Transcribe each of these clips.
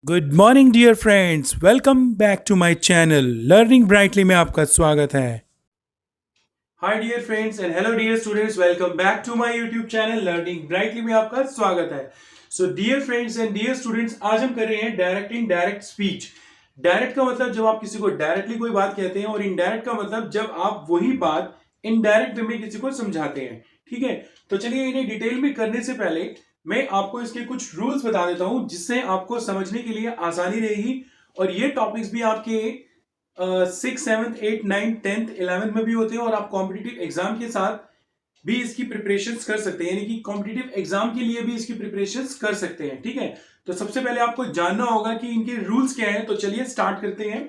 Good morning dear friends, welcome back to my channel learning brightly में आपका स्वागत है। Hi dear friends and hello dear students, welcome back to my YouTube channel learning brightly में आपका स्वागत है। So dear friends and dear students, आज हम कर रहे हैं डायरेक्ट इनडायरेक्ट स्पीच। डायरेक्ट का मतलब जब आप किसी को डायरेक्टली कोई बात कहते हैं, और इनडायरेक्ट का मतलब जब आप वही बात इनडायरेक्ट वे में किसी को समझाते हैं। ठीक है, तो चलिए इन्हें डिटेल में करने से पहले मैं आपको इसके कुछ रूल्स बता देता हूं, जिससे आपको समझने के लिए आसानी रहेगी। और ये टॉपिक्स भी आपके 6, 7, 8, 9, 10th 11th में भी होते हैं, और आप कॉम्पिटिटिव एग्जाम के साथ भी इसकी प्रिपरेशंस कर सकते हैं, यानी कि कॉम्पिटिटिव एग्जाम के लिए भी इसकी प्रिपरेशंस कर सकते हैं। ठीक है, तो सबसे पहले आपको जानना होगा कि इनके रूल्स क्या हैं। तो चलिए स्टार्ट करते हैं।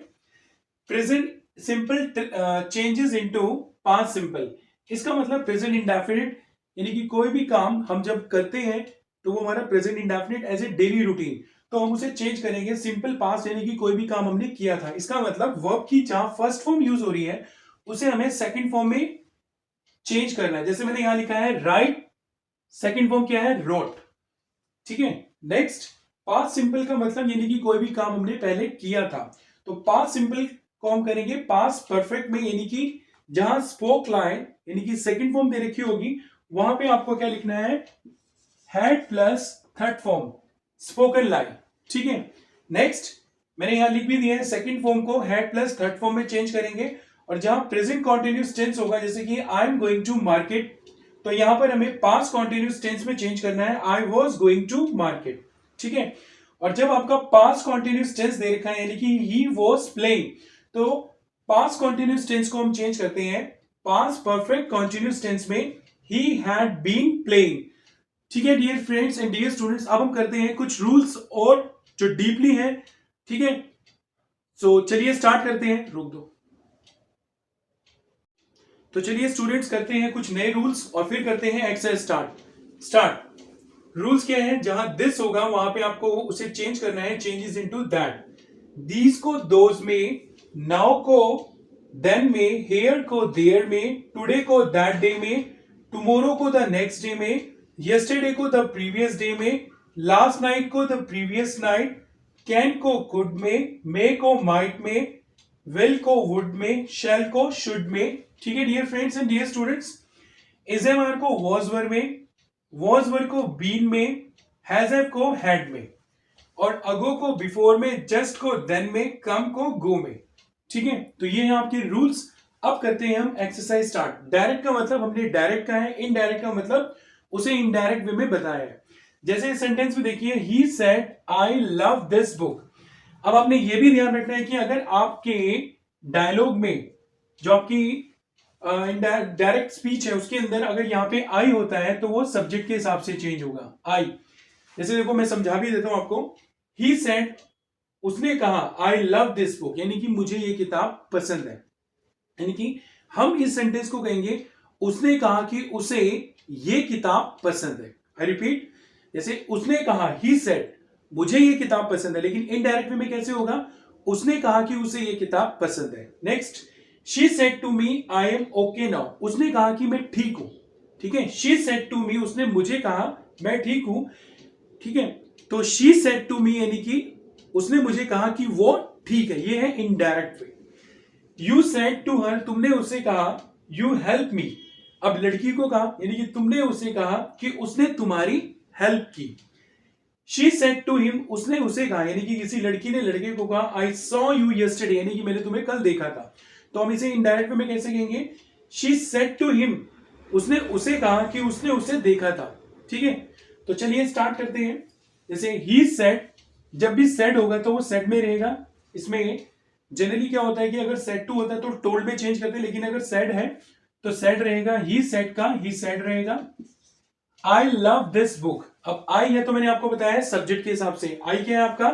Present simple changes into past simple. इसका मतलब प्रेजेंट इंडेफिनिट, यानी कि कोई भी काम हम जब करते हैं तो वो हमारा present indefinite as a daily routine, तो हम उसे चेंज करेंगे सिंपल पास्ट, यानी कि कोई भी काम हमने किया था। इसका मतलब वर्ब की जहां फर्स्ट फॉर्म यूज हो रही है उसे हमें सेकंड फॉर्म में चेंज करना है। जैसे मैंने यहां लिखा है राइट, सेकंड फॉर्म क्या है? रोट। ठीक है, नेक्स्ट पास्ट सिंपल का मतलब यानी कि कोई भी काम हमने पहले किया था, तो पास्ट सिंपल को हम करेंगे पास्ट परफेक्ट में, यानी कि जहां स्पोक लाइन यानी कि सेकंड फॉर्म दे रखी होगी वहां पे आपको क्या लिखना है? Had plus third form spoken line. ठीक है, नेक्स्ट मैंने यहां लिख भी दिया है, सेकंड फॉर्म को हैड प्लस थर्ड फॉर्म में चेंज करेंगे। और जहां प्रेजेंट कॉन्टिन्यूस टेंस होगा, जैसे कि I am going to market, तो यहां पर हमें पास्ट कॉन्टिन्यूस टेंस में चेंज करना है, I was going to market. ठीक है, और जब आपका पास्ट कॉन्टिन्यूस टेंस दे रखा है, यानी कि ही वॉज प्लेइंग, तो पास्ट कॉन्टिन्यूस टेंस को हम चेंज करते हैं पास्ट परफेक्ट कॉन्टिन्यूस टेंस में, ही हैड बीन प्लेइंग। ठीक है dear friends and dear students, अब हम करते हैं कुछ रूल्स और जो डीपली है। ठीक है, सो चलिए स्टार्ट करते हैं। रोक दो। तो चलिए स्टूडेंट्स करते हैं कुछ नए रूल्स और फिर करते हैं एक्सरसाइज स्टार्ट। रूल्स क्या है? जहां दिस होगा वहां पे आपको उसे चेंज करना है, चेंजेस इनटू दैट। दीज को दोज में, नाउ को देन में, हेयर को देयर में, टुडे को दैट डे में, टुमारो को द नेक्स्ट डे में, यस्टरडे को द प्रीवियस डे में, लास्ट नाइट को द प्रीवियस नाइट, कैन को कुड में, मे को माइट में, विल को वुड में, शैल को शुड में। ठीक है dear friends and dear students, इजएमआर को वॉज वर में, वॉज वर को बीन में, हैज हैव को हैड में, और अगो को बिफोर में, जस्ट को देन में, कम को गो में। ठीक है, तो ये हैं आपके रूल्स। अब करते हैं हम एक्सरसाइज स्टार्ट। डायरेक्ट का मतलब हमने डायरेक्ट का है, इनडायरेक्ट का मतलब उसे इनडायरेक्ट वे में बताया है। जैसे सेंटेंस में देखिए, he said I love this book. अब आपने ये भी ध्यान रखना है कि अगर आपके डायलॉग में जो आपकी डायरेक्ट स्पीच है उसके अंदर अगर यहाँ पे आई होता है तो वो सब्जेक्ट के हिसाब से चेंज होगा। आई, जैसे देखो मैं समझा भी देता हूं आपको। ही सेड, उसने कहा, आई लव दिस बुक, यानी कि मुझे ये किताब पसंद है। यानी कि हम इस सेंटेंस को कहेंगे, उसने कहा कि उसे ये किताब पसंद है। आई रिपीट, जैसे उसने कहा, ही सेड, मुझे ये किताब पसंद है, लेकिन इनडायरेक्ट वे में कैसे होगा? उसने कहा कि उसे ये किताब पसंद है। Next, she said to me I am okay now, उसने कहा कि मैं ठीक हूं। ठीक है, शी सेड टू मी, उसने मुझे कहा मैं ठीक हूं। ठीक है, तो शी सेड टू मी यानी कि उसने मुझे कहा कि वो ठीक है, ये है indirect way. You said to her, तुमने उसे कहा, यू हेल्प मी। अब लड़की को कहा, यानी कि तुमने उसे कहा कि उसने तुम्हारी हेल्प की। शी सेड टू हिम, उसने उसे कहा, यानी कि किसी लड़की ने लड़के को कहा, आई सॉ यू यस्टरडे, यानी कि मैंने तुम्हें कल देखा था। तो हम इसे इनडायरेक्ट वे में कैसे कहेंगे? शी सेड टू हिम, उसने उसे कहा कि उसने उसे देखा था। ठीक है, तो चलिए स्टार्ट करते हैं। जैसे ही सेड, जब भी सेड होगा तो वो सेड में रहेगा। इसमें जनरली क्या होता है कि अगर सेड टू होता है तो टोल्ड में चेंज करते हैं, लेकिन अगर सेड है तो सेड रहेगा। ही सेड का ही सेड रहेगा। आई लव दिस बुक, अब आई है तो मैंने आपको बताया है सब्जेक्ट के हिसाब से। आई क्या है आपका?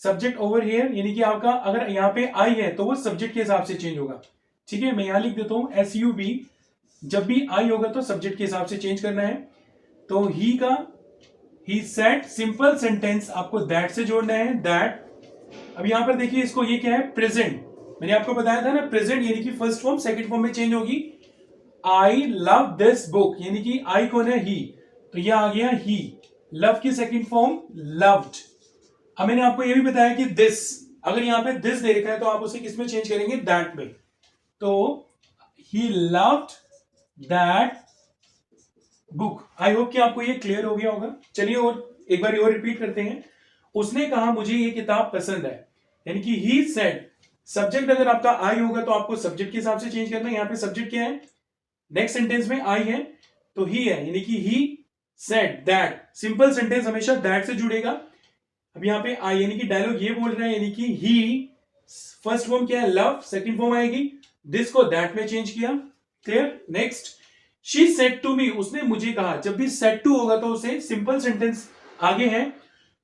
सब्जेक्ट ओवर हियर, यानी कि आपका अगर यहां पे आई है तो वो सब्जेक्ट के हिसाब से चेंज होगा। ठीक है, मैं यहां लिख देता हूं SUB, जब भी आई होगा तो सब्जेक्ट के हिसाब से चेंज करना है। तो ही का ही सेड, सिंपल सेंटेंस आपको दैट से जोड़ना है, दैट। अब यहां पर देखिए, इसको ये क्या है? प्रेजेंट। मैंने आपको बताया था ना, प्रेजेंट यानी कि फर्स्ट फॉर्म सेकंड फॉर्म में चेंज होगी। आई लव दिस बुक, यानी कि आई कौन है? ही, तो यह आ गया ही। लव की सेकंड फॉर्म लव्ड। अब मैंने आपको ये भी बताया कि दिस, अगर यहां पे दिस दे रखा है तो आप उसे किस में चेंज करेंगे, दैट में। तो he loved that book. I hope कि आपको ये क्लियर हो गया होगा। चलिए और एक बार और रिपीट करते हैं। उसने कहा मुझे ये किताब पसंद है, यानी कि ही सेड। सब्जेक्ट अगर आपका आई होगा तो आपको सब्जेक्ट के हिसाब से चेंज करना है। यहां पे सब्जेक्ट क्या है, नेक्स्ट सेंटेंस में आई है तो ही है, यानी कि he said that. Simple sentence हमेशा दैट से जुड़ेगा। अब यहां पे आई यानी कि डायलॉग ये बोल रहा है, यानी कि ही, फर्स्ट फॉर्म क्या है लव, सेकंड फॉर्म आएगी दिस को दैट में चेंज किया। Clear. Next, she said to me, उसने मुझे कहा। जब भी सेड टू होगा तो उसे सिंपल सेंटेंस आगे है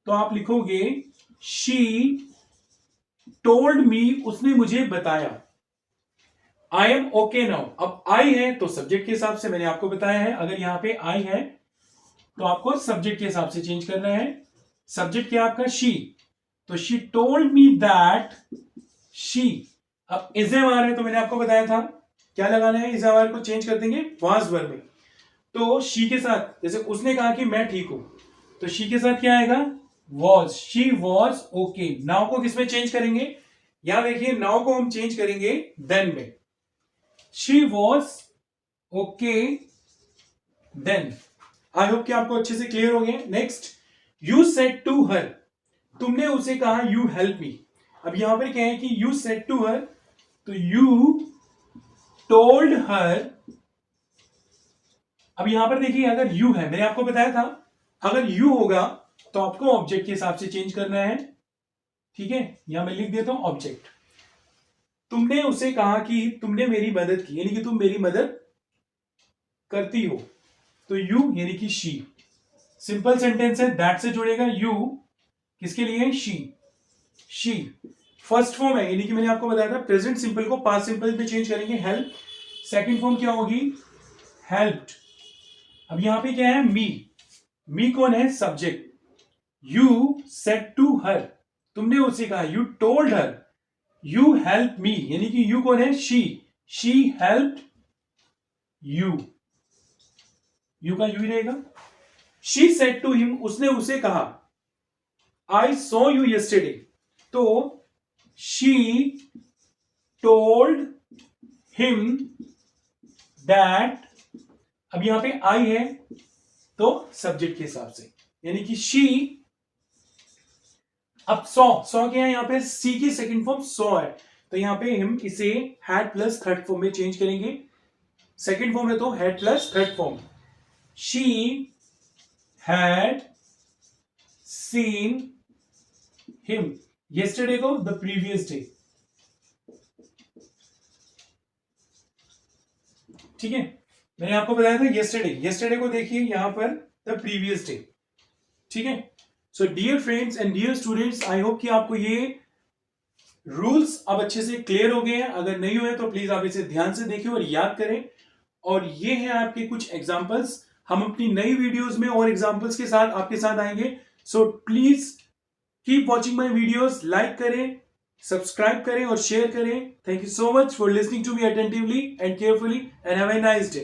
तो आप लिखोगे शी टोल्ड मी, उसने मुझे बताया। आई एम ओके नाउ, अब आई है तो सब्जेक्ट के हिसाब से मैंने आपको बताया है, अगर यहां पे आई है तो आपको सब्जेक्ट के हिसाब से चेंज करना है। सब्जेक्ट क्या आपका शी, तो she told me that she. अब इज एम आ रहा है तो मैंने आपको बताया था क्या लगाना है, इज एम आर को चेंज कर देंगे वाज वर्ब में। तो शी के साथ, जैसे उसने कहा कि मैं ठीक हूं, तो शी के साथ क्या आएगा, was. She was okay. Now को किसमें चेंज करेंगे, यहां देखिए नाउ को हम चेंज करेंगे देन में। She was okay then. I hope कि आपको अच्छे से क्लियर हो गया। Next, you said to her, तुमने उसे कहा यू हेल्प मी। अब यहां पर क्या है कि यू सेड टू हर, तो यू टोल्ड हर। अब यहां पर देखिए अगर यू है, मैंने आपको बताया था अगर यू होगा तो आपको ऑब्जेक्ट के हिसाब से चेंज करना है। ठीक है, यहां मैं लिख देता हूं ऑब्जेक्ट। तुमने उसे कहा कि तुमने मेरी मदद की, यानी कि तुम मेरी मदद करती हो, तो यू यानी कि शी। सिंपल सेंटेंस है, दैट से जुड़ेगा यू, किसके लिए, शी। शी फर्स्ट फॉर्म है, यानी कि मैंने आपको बताया था प्रेजेंट सिंपल को पास्ट सिंपल में चेंज करेंगे, हेल्प। सेकंड फॉर्म क्या होगी, हेल्प्ड। अब यहां पे क्या है, मी। मी कौन है, subject. You said to her, तुमने उसे कहा, you told her. You help me, यानी कि यू कौन है, she. She helped you, you का यू ही रहेगा। शी सेड टू हिम, उसने उसे कहा, आई सॉ यू यस्टरडे, तो शी टोल्ड हिम दैट। अब यहां पे आई है तो सब्जेक्ट के हिसाब से, यानी कि शी। अब सॉ क्या है, यहां पे सी की सेकंड फॉर्म सॉ है, तो यहां पे हम इसे हैड प्लस थर्ड फॉर्म में चेंज करेंगे। सेकंड फॉर्म है तो had plus third form. She had seen him yesterday को द प्रीवियस डे। ठीक है, मैंने आपको बताया था yesterday को देखिए यहां पर द प्रीवियस डे। ठीक है, so dear friends and dear students, I hope कि आपको ये रूल्स अब अच्छे से क्लियर हो गए हैं। अगर नहीं हुए तो प्लीज आप इसे ध्यान से देखें और याद करें। और ये हैं आपके कुछ एग्जांपल्स। हम अपनी नई वीडियोस में और एग्जांपल्स के साथ आपके साथ आएंगे। So please keep watching my videos, like करें, सब्सक्राइब करें और शेयर करें। Thank you so much for listening to me attentively and carefully and have a nice day.